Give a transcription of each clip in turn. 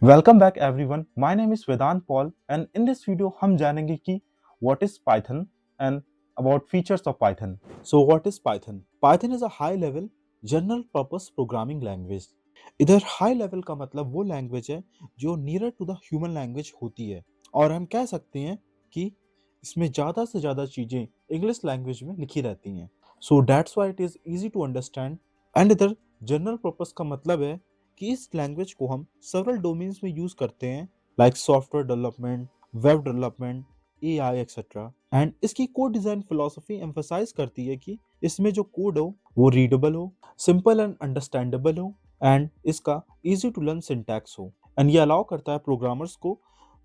Welcome back everyone. My name is Vedant Paul and in this video हम जानेंगे कि what is Python and about features of Python. So what is Python? Python is a high level general purpose programming language. इधर high level का मतलब वो language है जो near to the human language होती है और हम कह सकते हैं कि इसमें ज़्यादा से ज़्यादा चीज़ें इंग्लिश लैंग्वेज में लिखी रहती हैं. So that's why it is easy to understand. And इधर जनरल पर्पस का मतलब है कि इस लैंग्वेज को हम सेवरल डोमेन्स में यूज करते हैं like software development, web development, AI etcetera. And इसकी कोड डिजाइन फिलोसफी एम्फसाइज करती है कि इसमें जो कोड हो वो रीडेबल हो, सिंपल एंड अंडरस्टैंडेबल हो एंड इसका इजी टू लर्न सिंटैक्स हो. एंड ये अलाउ करता है प्रोग्रामर्स को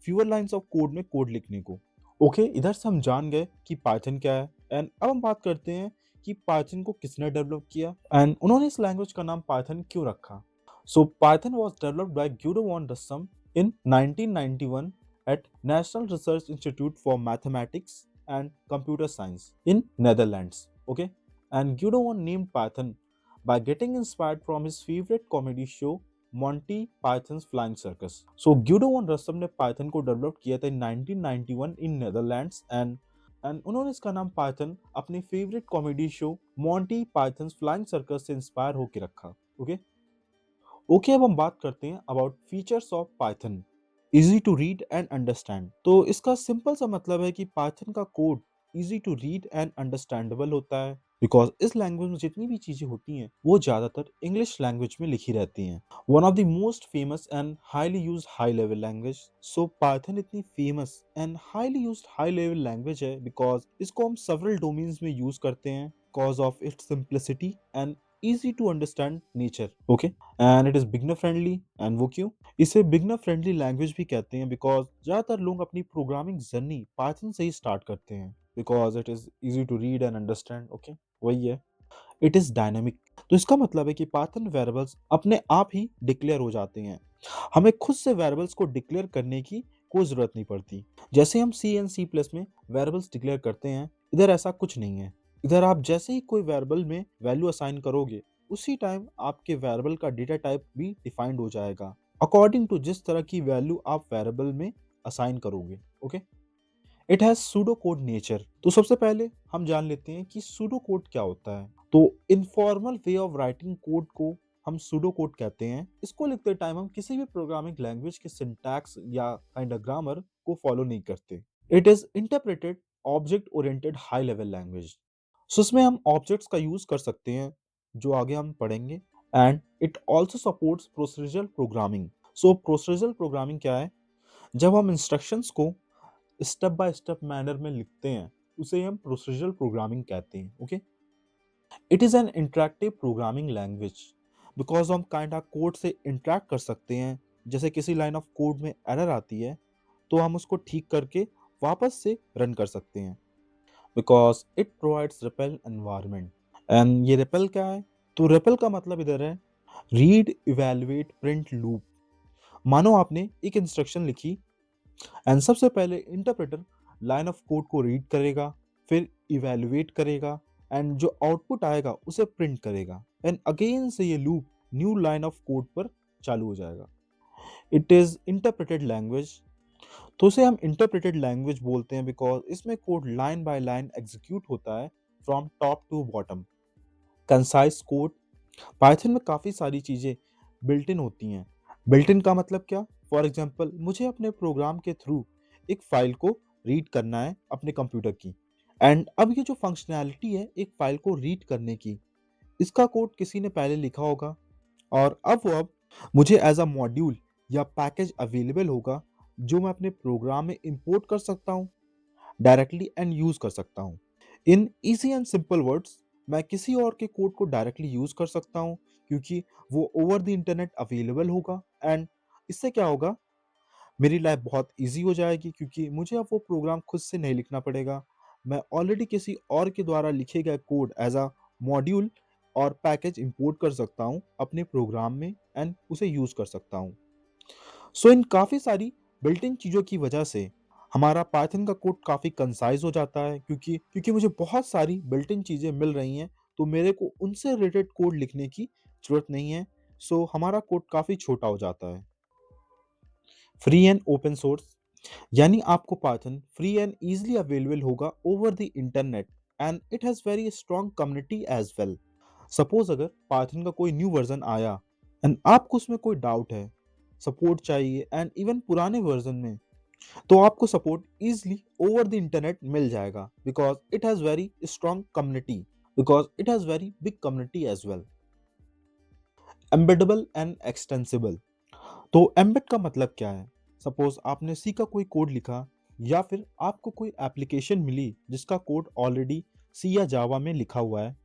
फ्यूअर लाइंस ऑफ कोड में कोड लिखने को. ओके, इधर से हम जान गए कि पाइथन क्या है एंड अब हम बात करते हैं कि पाइथन को किसने डेवलप किया एंड उन्होंने इस लैंग्वेज का नाम पाइथन क्यों रखा. So Python was developed by Guido van Rossum in 1991 at National Research Institute for Mathematics and Computer Science in Netherlands. Okay, and Guido van named Python by getting inspired from his favorite comedy show Monty Python's Flying Circus. So Guido van Rossum ने Python को develop किया था in 1991 in Netherlands and उन्होंने इसका नाम Python अपने favourite comedy show Monty Python's Flying Circus से inspire होकर रखा. ओके, ओके, अब हम बात करते हैं about features of Python. Easy to read and understand. तो इसका सिंपल सा मतलब है कि पाइथन का code easy to read and understandable होता है बिकॉज इस लैंग्वेज में जितनी भी चीजें होती हैं वो ज्यादातर इंग्लिश लैंग्वेज में लिखी रहती हैं. One of the most famous and highly used high level language. So Python इतनी famous and highly used high level language है बिकॉज इसको हम सेवरल डोमेन्स में यूज करते हैं because of its simplicity and easy to understand nature. Okay, and it is beginner friendly. and वो क्यों? इसे बिगनर फ्रेंडली लैंग्वेज भी कहते हैं बिकॉज ज्यादातर लोग अपनी प्रोग्रामिंग जर्नी पाइथन से ही स्टार्ट करते हैं because it is easy to read and understand. Okay, वही है. It is dynamic. तो इसका मतलब है कि पाइथन वेरिएबल्स अपने आप ही डिक्लेयर हो जाते हैं. हमें खुद से वेरिएबल्स को डिक्लेयर करने की कोई जरूरत नहीं पड़ती. जैसे हम सी एंड सी प्लस में वेरिएबल्स डिक्लेयर करते हैं, इधर ऐसा कुछ नहीं है. इधर आप जैसे ही कोई वेरिएबल में वैल्यू असाइन करोगे उसी टाइम आपके वेरिएबल का डेटा टाइप भी डिफाइंड हो जाएगा अकॉर्डिंग टू जिस तरह की वैल्यू आप वेरिएबल में असाइन करोगे. Okay, it has pseudo code nature. तो सबसे पहले हम जान लेते हैं कि सूडो कोड क्या होता है. तो informal way of writing code को हम सूडो कोड कहते हैं. इसको लिखते टाइम हम किसी भी प्रोग्रामिंग लैंग्वेज के सिंटैक्स या काइंड ऑफ ग्रामर को फॉलो नहीं करते. It is interpreted object oriented high level language. So इसमें हम ऑब्जेक्ट्स का यूज कर सकते हैं जो आगे हम पढ़ेंगे. And it also supports procedural programming. So procedural programming क्या है? जब हम इंस्ट्रक्शंस को स्टेप बाय स्टेप मैनर में लिखते हैं उसे हम प्रोसीजरल प्रोग्रामिंग कहते हैं. Okay, it is an interactive programming language because हम काइंड ऑफ कोड से इंटरेक्ट कर सकते हैं. जैसे किसी लाइन ऑफ कोड में एरर आती है तो हम उसको ठीक करके वापस से रन कर सकते हैं because it provides repel environment. And ये रिपेल क्या है? तो रिपेल का मतलब इधर है रीड इवेलुएट प्रिंट लूप. मानो आपने एक इंस्ट्रक्शन लिखी एंड सबसे पहले इंटरप्रेटर लाइन ऑफ कोड को रीड करेगा, फिर इवेलुएट करेगा एंड जो आउटपुट आएगा उसे प्रिंट करेगा एंड अगेन से ये loop new line of code पर चालू हो जाएगा. It is interpreted language. तो इसे हम इंटरप्रेटेड लैंग्वेज बोलते हैं बिकॉज इसमें code line by line execute होता है from top to bottom. Concise code. Python में काफ़ी सारी चीज़ें बिल्ट इन होती हैं. बिल्ट इन का मतलब क्या? फॉर एग्जांपल मुझे अपने प्रोग्राम के थ्रू एक फाइल को रीड करना है अपने कंप्यूटर की एंड अब ये जो फंक्शनैलिटी है एक फाइल को रीड करने की, इसका कोड किसी ने पहले लिखा होगा और अब मुझे एज अ मॉड्यूल या पैकेज अवेलेबल होगा जो मैं अपने प्रोग्राम में इंपोर्ट कर सकता हूँ डायरेक्टली एंड यूज कर सकता हूँ. In easy and simple words, मैं किसी और के कोड को डायरेक्टली यूज कर सकता हूँ क्योंकि वो ओवर द इंटरनेट अवेलेबल होगा एंड इससे क्या होगा, मेरी लाइफ बहुत इजी हो जाएगी क्योंकि मुझे अब वो प्रोग्राम खुद से नहीं लिखना पड़ेगा. मैं ऑलरेडी किसी और के द्वारा लिखे गए कोड एज अ मॉड्यूल और पैकेज इंपोर्ट कर सकता हूँ अपने प्रोग्राम में एंड उसे यूज कर सकता हूँ. सो इन काफ़ी सारी बिल्ट इन चीज़ों की वजह से हमारा पाइथन का कोड काफ़ी कंसाइज हो जाता है क्योंकि क्योंकि मुझे बहुत सारी बिल्ट इन चीज़ें मिल रही हैं तो मेरे को उनसे रिलेटेड कोड लिखने की ज़रूरत नहीं है. सो हमारा कोड काफ़ी छोटा हो जाता है. फ्री एंड ओपन सोर्स, यानी आपको Python free and easily available होगा over the internet and it has very strong community as well. Suppose अगर पाइथन का कोई न्यू वर्जन आया एंड आपको उसमें कोई डाउट है, सपोर्ट चाहिए एंड इवन पुराने वर्जन में, तो आपको support easily over the internet मिल जाएगा because it has very strong community, because it has very big community as well. Embeddable and extensible, तो एम्बेड का मतलब क्या है? सपोज आपने सी का कोई कोड लिखा या फिर आपको कोई एप्लीकेशन मिली जिसका कोड ऑलरेडी सी या जावा में लिखा हुआ है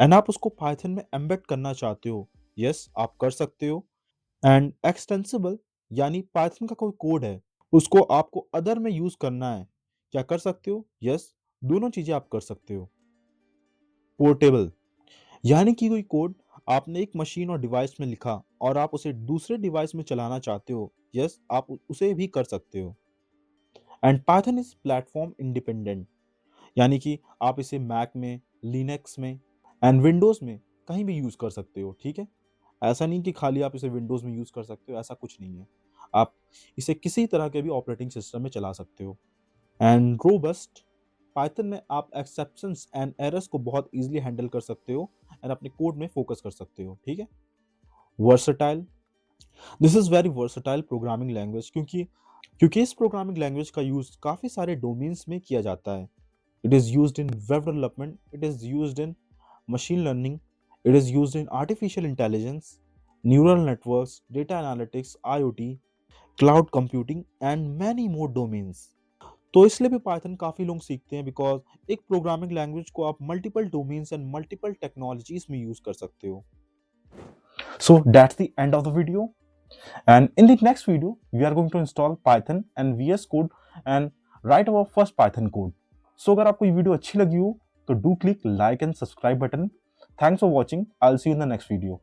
एंड आप उसको पाइथन में एम्बेड करना चाहते हो, यस आप कर सकते हो। एंड एक्सटेंसिबल, यानी पाइथन का कोई कोड है उसको आपको अदर में यूज करना है, क्या कर सकते हो? यस, दोनों चीजें आप कर सकते हो। पोर्टेबल, यानी कि कोई कोड आपने एक मशीन और डिवाइस में लिखा और आप उसे दूसरे डिवाइस में चलाना चाहते हो, यस आप उसे भी कर सकते हो। And Python is platform independent, यानी कि आप इसे मैक में, लिनक्स में एंड विंडोज में कहीं भी यूज कर सकते हो, ठीक है। ऐसा नहीं कि खाली आप इसे विंडोज में यूज कर सकते हो, ऐसा कुछ नहीं है। आप इसे किसी तरह के भी ऑपरेटिंग सिस्टम में चला सकते हो। एंड रोबस्ट, पाइथन में आप एक्सेप्शंस एंड एरर्स को बहुत इजीली हैंडल कर सकते हो एंड अपने कोड में फोकस कर सकते हो, ठीक है। Versatile, this is very versatile programming language, क्योंकि इस प्रोग्रामिंग लैंग्वेज का यूज काफी सारे डोमेन्स में किया जाता है। It is used in web development, it is used in machine learning, it is used in artificial intelligence, neural networks, data analytics, IoT, cloud computing and many more domains। तो इसलिए भी Python काफी लोग सीखते हैं बिकॉज एक programming language को आप multiple domains and multiple technologies में यूज कर सकते हो। So that's the end of the video and in the next video we are going to install Python and VS code and write our first Python code. So अगर आपको ये video अच्छी लगी हो तो do click like and subscribe button. Thanks for watching. I'll see you in the next video.